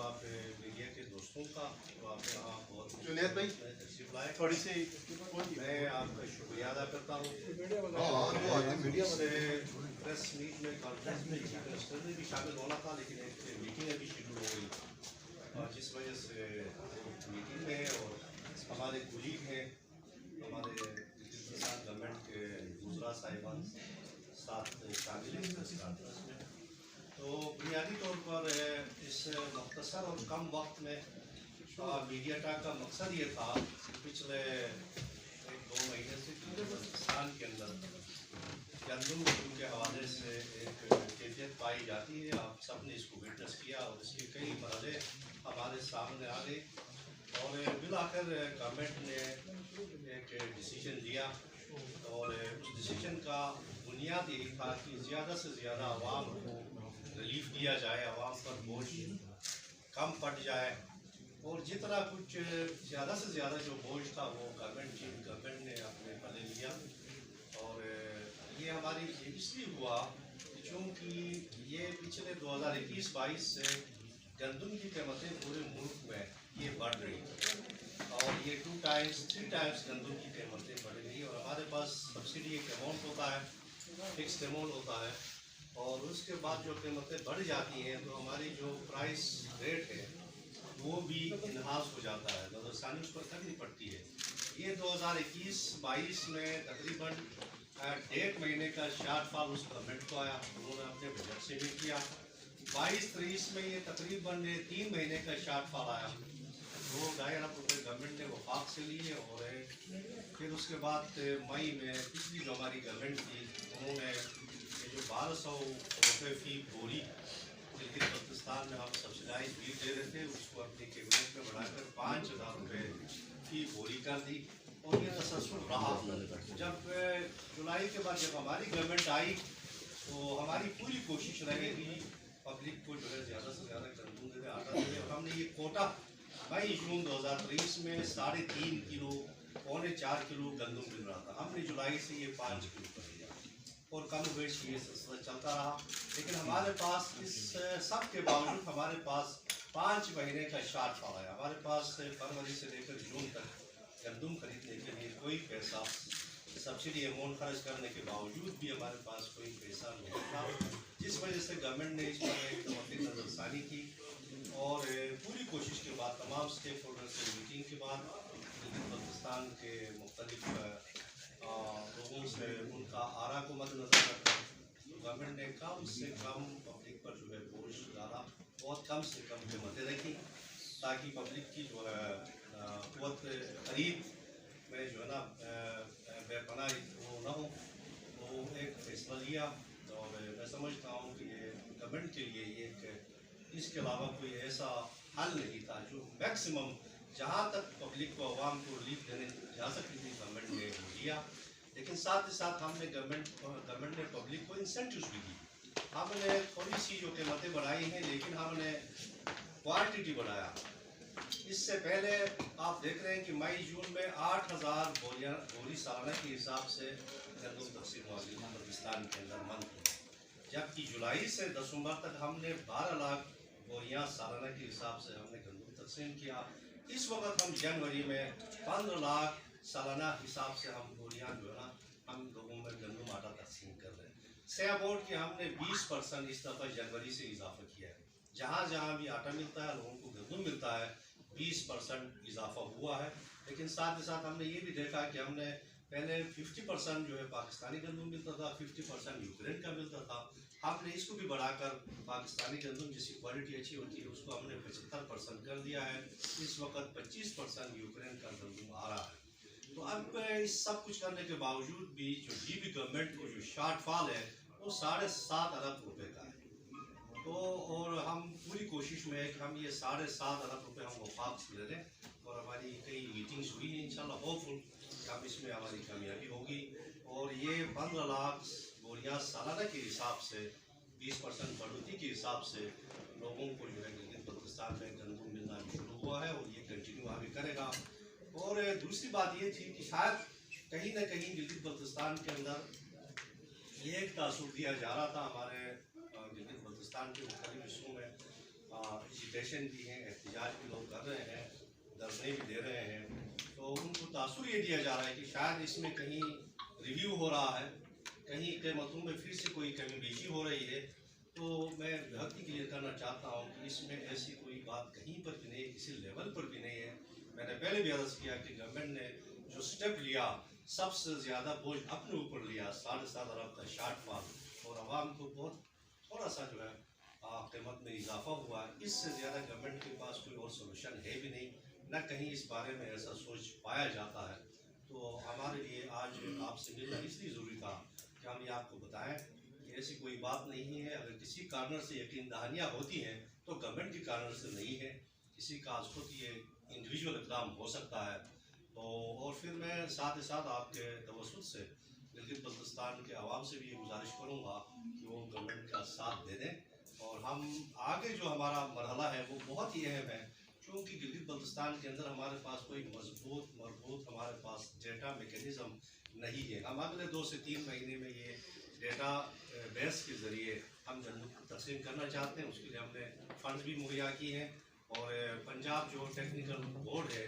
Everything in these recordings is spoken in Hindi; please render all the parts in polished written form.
आप मीडिया के दोस्तों का तो आप यहाँ बहुत जुनैद भाई तशरीफ लाए। थोड़ी सी मैं आपका शुक्रिया अदा करता हूँ। प्रेस मीट में कॉन्फ्रेंस में मिनिस्टर ने भी शामिल होना था, लेकिन एक मीटिंग अभी शेड्यूल हो गई और जिस वजह से मीटिंग में और हमारे कुलीग हैं, हमारे गवर्नमेंट के गुजरा साहिबान साथ शामिल हैं प्रेस कॉन्फ्रेंस में। तो बुनियादी तौर पर इस मुख्तसर और कम वक्त में मीडिया टाक का मकसद ये था पिछले 1-2 महीने से पाकिस्तान के अंदर गंदम के हवाले से एक कैफियत पाई जाती है। आप सब ने इसको विटनेस किया और इसके कई मरहले हमारे सामने आ गए और बिलाकर गवर्नमेंट ने एक डिसीजन लिया और उस डिसीजन का बुनियाद यही था कि ज़्यादा से ज़्यादा आवाम को रिलीफ दिया जाए, आवाम पर बोझ कम पड़ जाए और जितना कुछ ज़्यादा से ज़्यादा जो बोझ था वो गवर्नमेंट ने अपने पले लिया। और ये हमारी इसलिए हुआ क्योंकि ये पिछले 2021-22 से गंदम की कीमतें पूरे मुल्क में ये बढ़ रही और ये 3 टाइम्स गंदम की कीमतें बढ़ रही और हमारे पास सब्सिडी एक अमाउंट होता है, फिक्स्ड अमाउंट होता है और उसके बाद जो कीमतें बढ़ जाती हैं तो हमारी जो प्राइस रेट है वो भी इन्हांस हो जाता है, नजरसानी उस पर करनी पड़ती है। ये 2021-22 में तकरीबन 1.5 महीने का शॉर्टफॉल उस गवर्नमेंट को आया, उन्होंने अपने बजट से भी किया। 22-23 में ये तकरीबन 3 महीने का शॉर्टफॉल आया, 2-2.5 अरब रुपये गवर्नमेंट ने वफाक से लिए और फिर उसके बाद मई में पिछली जो हमारी गवर्नमेंट थी उन्होंने ये जो 1200 रुपये फी बोरी गिलगित बल्तिस्तान में हम सब्सिडाइज बीज दे रहे थे उसको अपनी कैबिनेट में बढ़ाकर 5,000 रुपये फी बोरी कर दी और ये तसल्सल रहा। जब जुलाई के बाद जब हमारी गवर्नमेंट आई तो हमारी पूरी कोशिश रहेगी पब्लिक को जो है ज़्यादा से ज़्यादा गंदम दे, आटा दे और हमने ये कोटा मई जून 2023 में 3.5 किलो 4 किलो गंदम मिल रहा था, हमने जुलाई से ये 5 किलो कर दिया और कम वेश ये सिलसिला चलता रहा। लेकिन हमारे पास इस सब के बावजूद हमारे पास 5 महीने का शॉर्टफॉल आया। हमारे पास फरवरी से लेकर जून तक गंदम खरीदने के लिए कोई पैसा, सब्सिडी अमाउंट खर्च करने के बावजूद भी हमारे पास कोई पैसा नहीं था, जिस वजह से गवर्नमेंट ने इस पर एक मुतलक नजरसानी की और पूरी कोशिश के बाद तमाम स्टेक होल्डर से मीटिंग के बाद पाकिस्तान के मुख्तलिफ लोगों से उनका आरा को मद्देनजर रखकर गवर्नमेंट ने कम से कम पब्लिक पर जो है बोझ डाला, बहुत कम से कम कीमतें रखी ताकि पब्लिक की जो है क़ुव्वत खरीद में जो है ना बेपनाह वो न हो। तो एक फैसला लिया और मैं समझता हूँ कि ये गवर्नमेंट के लिए एक इसके अलावा कोई ऐसा हल नहीं था जो मैक्सिमम जहाँ तक पब्लिक को आवाम को रिलीफ देने जा सकती थी गवर्नमेंट ने दिया। लेकिन साथ ही साथ हमने गवर्नमेंट ने पब्लिक को इंसेंटिव्स भी दी। हमने थोड़ी सी जो कीमतें बढ़ाई हैं लेकिन हमने क्वांटिटी बढ़ाया। इससे पहले आप देख रहे हैं कि मई जून में 8,000 बोरी सालाना के हिसाब से गंदम तकसीम हुआ पाकिस्तान के अंदर मंथ में, जबकि जुलाई से दिसंबर तक हमने 12 लाख बोरियाँ सालाना के हिसाब से हमने गंदम तकसीम किया। इस वक्त हम जनवरी में 15 लाख सालाना हिसाब से हम बोरियाँ जो है ना हम लोगों में गंदम आटा तकसीम कर रहे हैं। से अबाउट कि हमने 20% इस दफ़ा जनवरी से इजाफा किया है। जहाँ जहाँ भी आटा मिलता है लोगों को गंदम मिलता है 20% इजाफा हुआ है। लेकिन साथ ही साथ हमने ये भी देखा कि हमने पहले 50% जो है पाकिस्तानी गंदम मिलता था, 50% यूक्रेन का मिलता था। हमने इसको भी बढ़ाकर पाकिस्तानी गंदम जिसकी क्वालिटी अच्छी होती है उसको हमने 75% कर दिया है। इस वक्त 25% यूक्रेन का गंदम आ रहा है। तो अब इस सब कुछ करने के बावजूद भी जो डीबी गवर्नमेंट को जो शॉर्टफॉल है वो 7.5 अरब रुपये का है। तो और हम पूरी कोशिश में है कि हम ये 7.5 अरब रुपये हम वफाक से ले लें और हमारी कई मीटिंग्स हुई हैं इंशाल्लाह होपफुल कि हम इसमें हमारी कामयाबी होगी और ये 15 लाख बोरियाँ सालाना के हिसाब से 20% बढ़ोतरी के हिसाब से लोगों को जो है गिलगित बल्तिस्तान में गंदम मिलना भी शुरू हुआ है और ये कंटिन्यू आगे करेगा। और दूसरी बात ये थी कि शायद कहीं ना कहीं गिलगित बल्तिस्तान के अंदर ये एक तासुर दिया जा रहा था हमारे गिलगित बल्तिस्तान के मुख्तलिफ हिस्सों में एजिटेशन भी है, एहतजाज भी लोग कर रहे हैं, धरने भी दे रहे हैं, तो उनको तासुर ये दिया जा रहा है कि शायद इसमें कहीं रिव्यू हो रहा है, कहीं कीमतों में फिर से कोई कमी बेशी हो रही है। तो मैं बेहद ही क्लियर करना चाहता हूँ कि इसमें ऐसी कोई बात कहीं पर भी नहीं, किसी लेवल पर भी नहीं है। मैंने पहले भी अर्ज़ किया कि गवर्नमेंट ने जो स्टेप लिया, सबसे ज़्यादा बोझ अपने ऊपर लिया, 7.5 अरब का शॉर्टफॉल, और आवाम को बहुत थोड़ा सा जो है कीमत में इजाफा हुआ। इससे ज़्यादा गवर्नमेंट के पास कोई और सोल्यूशन है भी नहीं, न कहीं इस बारे में ऐसा सोच पाया जाता है। तो हमारे लिए आज आपसे मिलना इसलिए ज़रूरी था कि हम ये आपको बताएं कि ऐसी कोई बात नहीं है। अगर किसी कारण से यकीन दहानियाँ होती हैं तो गवर्नमेंट के कारण से नहीं है, किसी का खुद ये इंडिविजुअल इकदाम हो सकता है। तो और फिर मैं साथ ही साथ आपके तवज्जुह से गिलगित बल्तिस्तान के आवाम से भी ये गुजारिश करूँगा कि वो गवर्नमेंट का साथ दे दें, और हम आगे जो हमारा मरहला है वो बहुत ही अहम है, क्योंकि गिलगित बल्तिस्तान के अंदर हमारे पास कोई मजबूत हमारे पास डेटा मेकनिज़म नहीं है। हम अगले 2 से 3 महीने में ये डेटा बेस के ज़रिए हम गंदम तकसीम करना चाहते हैं। उसके लिए हमने फंड्स भी मुहैया किए हैं, और पंजाब जो टेक्निकल बोर्ड है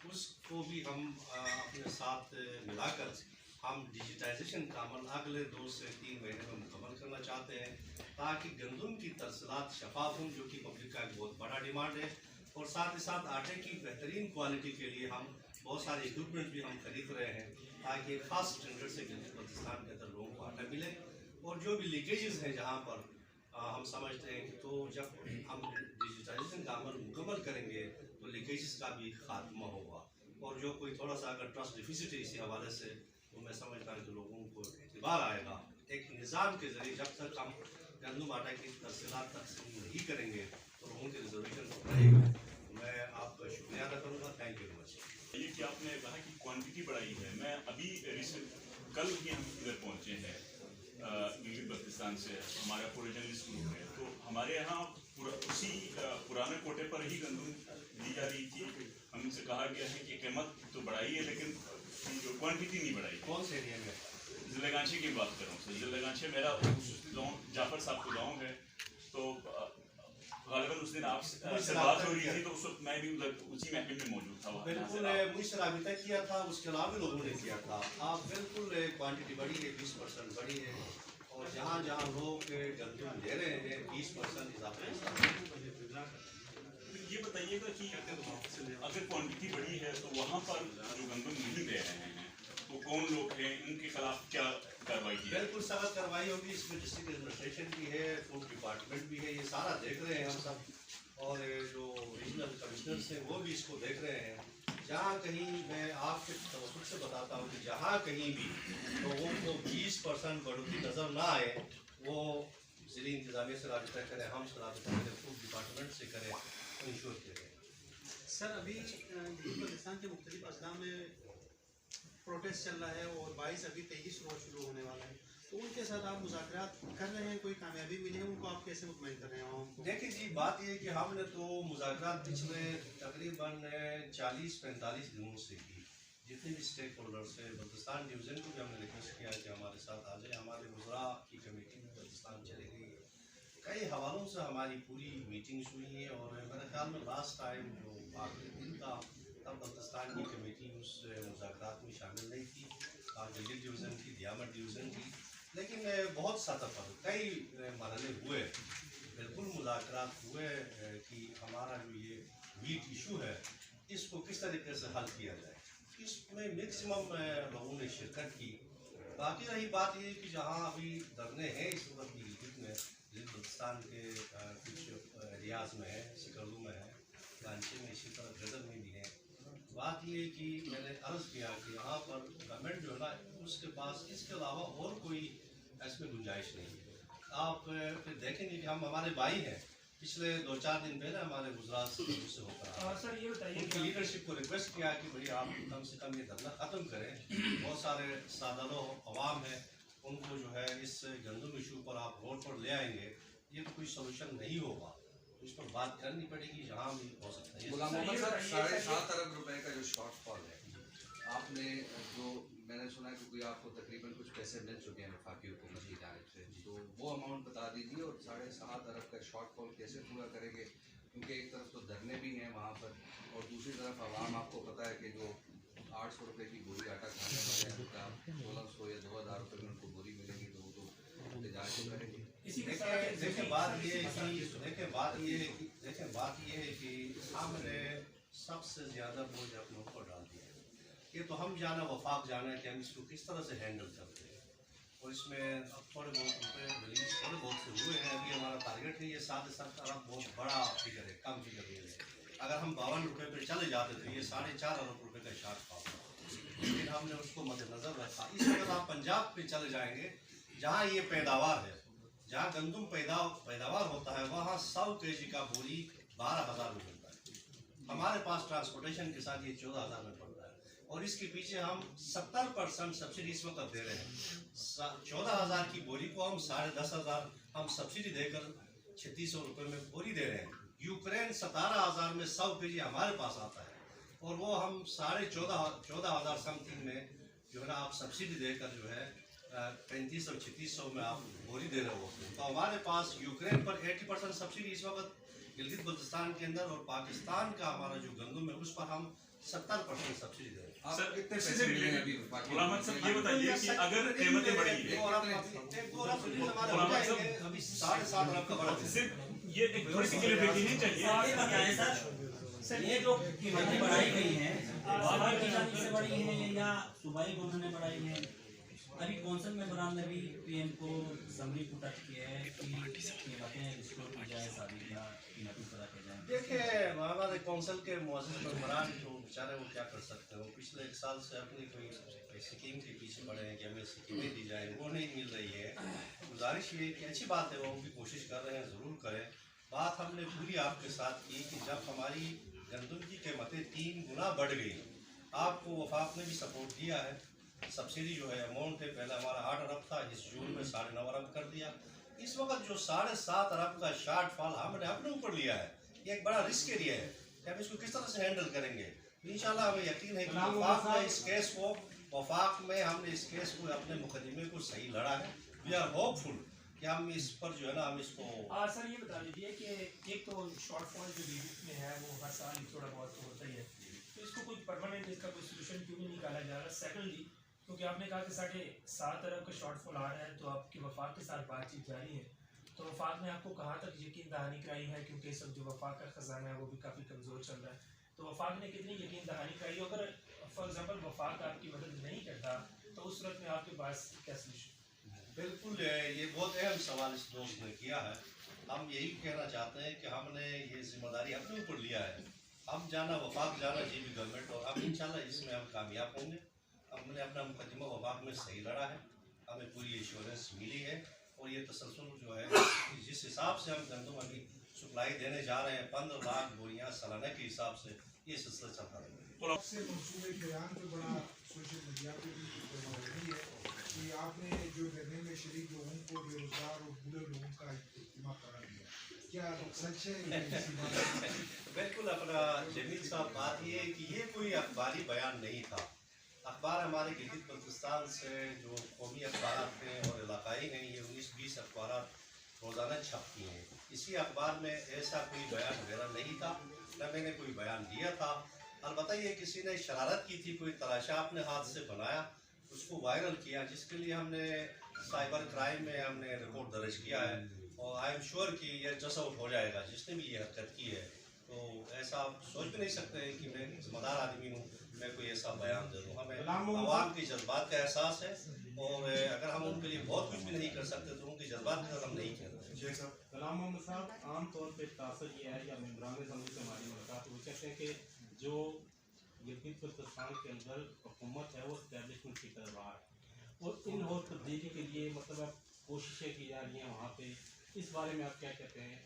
उसको भी हम अपने साथ मिलाकर हम डिजिटाइजेशन का अमल अगले 2 से 3 महीने में मुकम्मल करना चाहते हैं, ताकि गंदम की तरसलात शफाफ हों, जो कि पब्लिक का एक बहुत बड़ा डिमांड है। और साथ ही साथ आटे की बेहतरीन क्वालिटी के लिए हम बहुत सारे इक्विपमेंट भी हम खरीद रहे हैं, ताकि एक खास स्टैंडर्ड से गिलगित बल्तिस्तान के अंदर लोगों को आटा मिले। और जो भी लीकेजेस हैं जहाँ पर हम समझते हैं कि तो जब हम डिजिटाइजेशन का अमल मुकम्मल करेंगे तो लीकेजेस का भी खात्मा होगा। और जो कोई थोड़ा सा अगर ट्रस्ट डिफिसिट है इसी हवाले से, तो मैं समझता हूँ कि लोगों को एतबार आएगा एक निज़ाम के ज़रिए। जब तक हम गंदम आटा की तफसीलात तकसीम नहीं करेंगे तो लोगों के रिजर्वेशन को बढ़ेगा। मैं आपका शुक्रिया अदा करूँगा। Thank you very much. ये कि आपने कहा कि क्वांटिटी बढ़ाई है। मैं अभी कल ही हम इधर पहुँचे हैं गिलगित बल्तिस्तान से, हमारा पूरे जर्नलिस्ट ग्रुप है, तो हमारे यहाँ उसी पुराने कोटे पर ही गंदम दी जा रही थी। हमसे कहा गया है कि कीमत तो बढ़ाई है लेकिन जो क्वांटिटी नहीं बढ़ाई। कौन से एरिया में? जिलेगांछे की बात कर रहा हूँ सर। जिलेगांछे मेरा गाँव जाफर साहब का गाँव है, तो गालिबन उस दिन आपसे बात हो रही थी, तो उस वक्त मैं भी उसी महफिल में मौजूद था। बिल्कुल मुझसे राबिता किया था, उसके अलावा भी लोगों ने किया था। आप बिल्कुल क्वांटिटी बढ़ी है, 20% बढ़ी है, और जहाँ जहाँ लोग गंदम ले रहे हैं 20% इजाफा। ये बताइएगा कि अगर क्वांटिटी बढ़ी है तो वहाँ पर जो गंदम नहीं दे रहे हैं तो कौन लोग हैं, उनके खिलाफ क्या कार्रवाई की? बिल्कुल सख्त कार्रवाई होगी। इसमें डिस्ट्रिक्ट एडमिनिस्ट्रेशन भी है, फूड डिपार्टमेंट भी है, ये सारा देख रहे हैं हम सब, और जो रीजनल कमिश्नर्स हैं वो भी इसको देख रहे हैं। जहाँ कहीं मैं आपके तवज्जुह से बताता हूँ कि जहाँ कहीं भी लोगों को 20% बढ़ोतरी नज़र ना आए, वो ज़िली इंतज़ामिया से रब्ता करें, हमसे रब्ता करें, फूड डिपार्टमेंट से करें, तो इंश्योर करें। सर अभी पाकिस्तान के मुख्तलिफ अजला में प्रोटेस्ट चल रहा है और 22 अभी 23 रोज शुरू होने वाला है, तो उनके साथ आप मुज़ाकरात कर रहे हैं, कोई कामयाबी मिली है उनको, आप कैसे मुतमईन कर रहे हैं? देखिए जी, बात यह है कि हमने तो मुज़ाकरात पिछले तकरीबन 40-45 दिनों से की। जितने भी स्टेक होल्डर्स हैं, बल्तिस्तान डिवीज़न को भी हमने रिक्वेस्ट किया कि हमारे साथ आ जाए। हमारे वज़रा की कमेटी में बल्तिस्तान चली गई है, कई हवालों से हमारी पूरी मीटिंग्स हुई हैं, और मेरे ख्याल में लास्ट टाइम जो आखिरी दिन था तब बल्तिस्तान की कमेटी उस मुज़ाकरात में शामिल नहीं थी। गिलगित डिवीज़न की, दियामत डिवीज़न की, लेकिन बहुत सतह पर कई मरहले हुए, बिल्कुल मुज़ाकरात हुए कि हमारा जो ये वीट इशू है इसको किस तरीके से हल किया जाए। इसमें मैक्सिमम लोगों ने शिरकत की। बाकी रही बात ये कि जहाँ अभी धरने हैं इस वक्त गिलगित में, गिलगित बल्तिस्तान के कुछ एरियाज़ में है, सिकरदू में है, गांचे में, इसी तरह गदर में भी है। बात ये कि मैंने अर्ज़ किया कि यहाँ पर गवर्नमेंट जो है ना, उसके पास इसके अलावा और कोई इसमें गुंजाइश नहीं है। आप फिर देखेंगे कि हम हमारे भाई हैं, पिछले 2-4 दिन पहले हमारे गुजरात से होकर सर ये बताइए उनकी लीडरशिप को रिक्वेस्ट किया कि भाई आप कम से कम ये धरना ख़त्म करें। बहुत सारे सादालो अवाम हैं, उनको जो है इस गंदम इशू पर आप रोड पर ले आएंगे, ये तो कोई सोल्यूशन नहीं होगा, तो इस पर बात करनी पड़ेगी जहाँ भी हो सकता है। गुलाम मोहम्मद साहब, 7.5 अरब रुपए का जो शॉर्टफॉल है, आपने जो मैंने सुना है कि कोई आपको तकरीबन कुछ पैसे मिल चुके हैं वफाकी हुकूमत की जानिब से, तो वो अमाउंट बता दीजिए, और 7.5 अरब का शॉर्टफॉल कैसे पूरा करेंगे, क्योंकि एक तरफ तो धरने भी हैं वहाँ पर और दूसरी तरफ आवाम आपको पता है कि जो 800 रुपये की बोरी आटा खाने वाले हैं उनका 1600 या 2000 रुपये में उनको बोरी मिलेगी तो वो तो इंतजार तो करेंगे। देखिए बात ये है कि हमने सबसे ज़्यादा बोझ अपने ऊपर डाल दिया है। ये तो हम जाना वफाक जाना है कि हम इसको किस तरह से हैंडल करते हैं और इसमें अब थोड़े बहुत रुपये रिलीज थोड़े बहुत से हुए हैं। अभी हमारा टारगेट है ये 7.7 अरब बहुत बड़ा फिगर है, कम फिगर नहीं है। अगर हम 52 रुपये पर चले जाते तो ये 4.5 अरब रुपये का शॉर्ट फॉल, लेकिन हमने उसको मद्देनजर रखा। इस वक्त आप पंजाब पे चले जाएंगे जहाँ ये पैदावार है, जहाँ गंदम पैदावार होता है, वहाँ 100 kg का बोरी 12,000 में मिलता है। हमारे पास ट्रांसपोर्टेशन के साथ ये 14,000 में पड़ता है और इसके पीछे हम 70% सब्सिडी इस वक्त दे रहे हैं। 14,000 की बोरी को हम 10,500 हम सब्सिडी देकर 3600 रुपये में बोरी दे रहे हैं। यूक्रेन 17,000 में 100 kg हमारे पास आता है और वो हम 14,500 समथिंग में जो है ना आप सब्सिडी देकर जो है 3500-3600 में आप बोरी दे रहे हो। तो हमारे पास यूक्रेन पर 80% सब्सिडी इस वक्त गिलगित बल्तिस्तान के अंदर और पाकिस्तान का हमारा जो गंदम है उस पर हम 70% सब्सिडी दे रहे हैं। आप सर, कितने इससे पैसे मिलेंगे रिलेटेड अभी बाकी? गुलाम अहमद साहब ये बताइए कि अगर कीमतें बढ़ेंगी अभी 7.5 अरब का बढ़ा सिर्फ ये एक थोड़ी सी क्लियरिटी नहीं चाहिए। सर ये जो कीमतें बढ़ाई गई हैं बाहर की जानिब से बढ़ी हैं या सूबाई गवर्नमेंट ने बढ़ाई हैं? अभी कौंसल मेंबरान ने भी पीएम को समरी पुटअप किया है कि कीमतें रिस्टोर की जाए, सारी कीमतें पता की जाए। देखिए हमारे कौंसिल के मुअज़्ज़िज़ मेंबरान जो बेचारे वो क्या कर सकते हैं, वो पिछले 1 साल से अपनी कोई स्कीम के पीछे पड़े हैं कि हमें स्कीमें दी जाए, वो नहीं मिल रही है। गुजारिश ये कि अच्छी बात है वो उनकी कोशिश कर रहे हैं, ज़रूर करें। बात हमने पूरी आपके साथ की कि जब हमारी गंदम की कीमतें 3 गुना बढ़ गई, आपको वफाक ने भी सपोर्ट दिया है। सब्सिडी जो है अमाउंट है, पहले हमारा 8 अरब था, इस जून में 9.5 अरब कर दिया। इस वक्त जो 7.5 अरब का शॉर्ट फॉल हमने अपने ऊपर लिया है, ये एक बड़ा रिस्क एरिया है कि हम इसको किस तरह से हैंडल करेंगे। इंशाल्लाह हमें यकीन है कि वफाक में इस केस को हमने इस केस को अपने मुकदमे को सही लड़ा है। वी आर होपफुल कि हम इस पर जो है ना हम इसको सर ये बता दीजिए कि एक तो शॉर्टफॉल जो बीच में है वो हर साल थोड़ा बहुत तो होता ही है, तो इसको कोई परमानेंट इसका कोई सोल्यूशन क्यों नहीं निकाला जा रहा? सेकंडली, क्योंकि आपने कहा कि 7.5 अरब का शॉर्टफॉल आ रहा है, तो आपकी वफाक के साथ बातचीत जारी है, तो वफाक ने आपको कहाँ तक यकीन दहानी कराई है? क्योंकि इस वक्त जो वफाक का खजाना है वो भी काफ़ी कमज़ोर चल रहा है, तो वफाक ने कितनी यकीन दहानी कराई? अगर फॉर एग्जाम्पल वफाक आपकी मदद नहीं करता तो उस सूरत में आपके पास क्या सोल्यूशन? बिल्कुल ये बहुत अहम सवाल इस दोस्त ने किया है। हम यही कहना चाहते हैं कि हमने ये जिम्मेदारी अपने ऊपर लिया है। हम जाना वफाक जाना जी भी गवर्नमेंट, और अब इंशाल्लाह इसमें हम कामयाब होंगे। हमने अपना मुकदमा वफाक में सही लड़ा है, हमें पूरी इंश्योरेंस मिली है और ये तसलसल जो है जिस हिसाब से हम गंदम अभी सप्लाई देने जा रहे हैं 15 लाख बोरियाँ सालाना के हिसाब से, ये सिलसिला चलता रहेगा। से मंसूबे बयान पे बड़ा सोशल मीडिया पे भी रही है कि आपने जो धरने में शरीक लोगों को बेरोजगार और बूढ़े लोगों का इज्तिमा करा दिया, क्या सच है? बिल्कुल अपना जमील साहब, बात ये है कि ये कोई अखबारी बयान नहीं था। अखबार हमारे गिलगित बल्तिस्तान से जो कौमी अखबार हैं और इलाकाई हैं, ये 19-20 अखबार रोज़ाना छपती हैं। इसी अखबार में ऐसा कोई बयान वगैरह नहीं था, न मैंने कोई बयान दिया था। अलबत्ता ये किसी ने शरारत की थी, कोई तराशा अपने हाथ से बनाया, उसको वायरल किया, जिसके लिए हमने साइबर क्राइम में हमने रिपोर्ट दर्ज किया है और आई एम श्योर कि ये जस आउट हो जाएगा जिसने भी ये हरकत की है। तो ऐसा आप सोच भी नहीं सकते हैं कि मैं जिम्मेदार आदमी हूँ, मैं कोई ऐसा बयान दे दूँ। हमें आवाम के जज्बात का एहसास है और अगर हम उनके लिए बहुत कुछ भी नहीं कर सकते तो उनके जज्बात के साथ हम नहीं खेलते। कलाम मोहम्मद साहब, आमतौर पर तासर ये है या मेम्बरान असम्बली से हमारी मुलाकात, वो कहते हैं कि जो गिलगित बल्तिस्तान के अंदर हुकूमत है वो इस्टेब्लिशमेंट की तरफ रहा है और इन और तब्दीली के लिए मतलब कोशिशें की जा रही हैं वहाँ पे, इस बारे में आप क्या कहते हैं?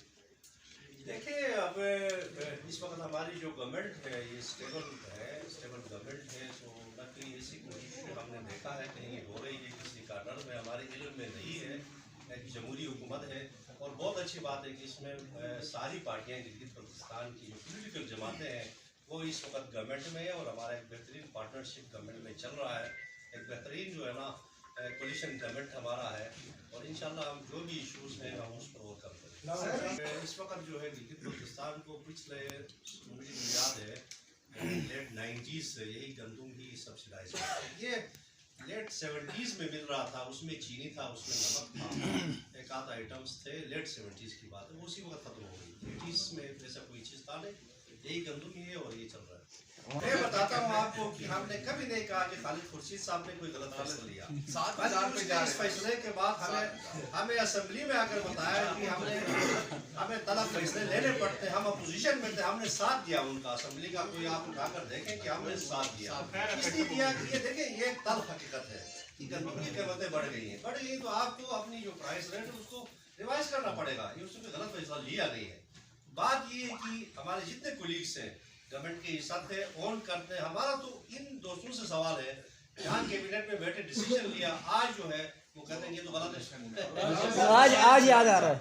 देखिए अब इस वक्त हमारी जो गवर्नमेंट है ये स्टेबल गवर्नमेंट है, तो न कहीं ऐसी कोशिश हमने देखा है कहीं हो रही है किसी का डर में हमारे इल्म में नहीं है। एक जमहूरी हुकूमत है और बहुत अच्छी बात है कि इसमें सारी पार्टियाँ गिलगित बल्तिस्तान की जो पॉलिटिकल जमातें हैं वो इस वक्त गवर्नमेंट में है और हमारा एक बेहतरीन पार्टनरशिप गवर्नमेंट में चल रहा है। एक बेहतरीन जो है ना कोलिशन गवर्नमेंट हमारा है और इंशाल्लाह हम जो भी इशूज़ हैं हम उस पर वर्क करेंगे। इस वक्त जो है गिलगित बल्तिस्तान को पिछले मुझे जो याद है लेट 90s से यही गंदम ही सब्सिडाइज ये लेट 70s में मिल रहा था, उसमें चीनी था, उसमें नमक था, एक आध आइटम्स थे। लेट 70s की बात है, वो उसी वक्त खत्म हो गई। 80s में ऐसा कोई चीज़ था नहीं, यही गंदम ही है और ये चल रहा है। मैं बताता हूँ आपको कि हमने कभी नहीं कहा कि खालिद खुर्शीद साहब ने कोई गलत फैसला लिया। 7,000 पे जा इस फैसले के बाद हमें असेंबली में आकर बताया कि हमें तलब फैसले लेने पड़ते, हम अपोजिशन में थे, हमने साथ दिया उनका। असेंबली का कोई आप उठाकर देखें कि हमने साथ दिया, इसलिए दिया कि ये देखें ये तल्ख हकीकत है कि गंदम की कीमतें बढ़ गई तो आपको अपनी जो प्राइस रेट है उसको रिवाइज करना पड़ेगा। ये उसमें गलत फैसला लिया नहीं है। बात ये है कि हमारे जितने कोलीग्स हैं गवर्नमेंट के साथ है ऑन करते हैं। हमारा तो इन दोस्तों से सवाल है, यहाँ कैबिनेट में बैठे डिसीजन लिया, आज जो है वो कहते हैं ये तो गलत है। आज याद आ रहा है।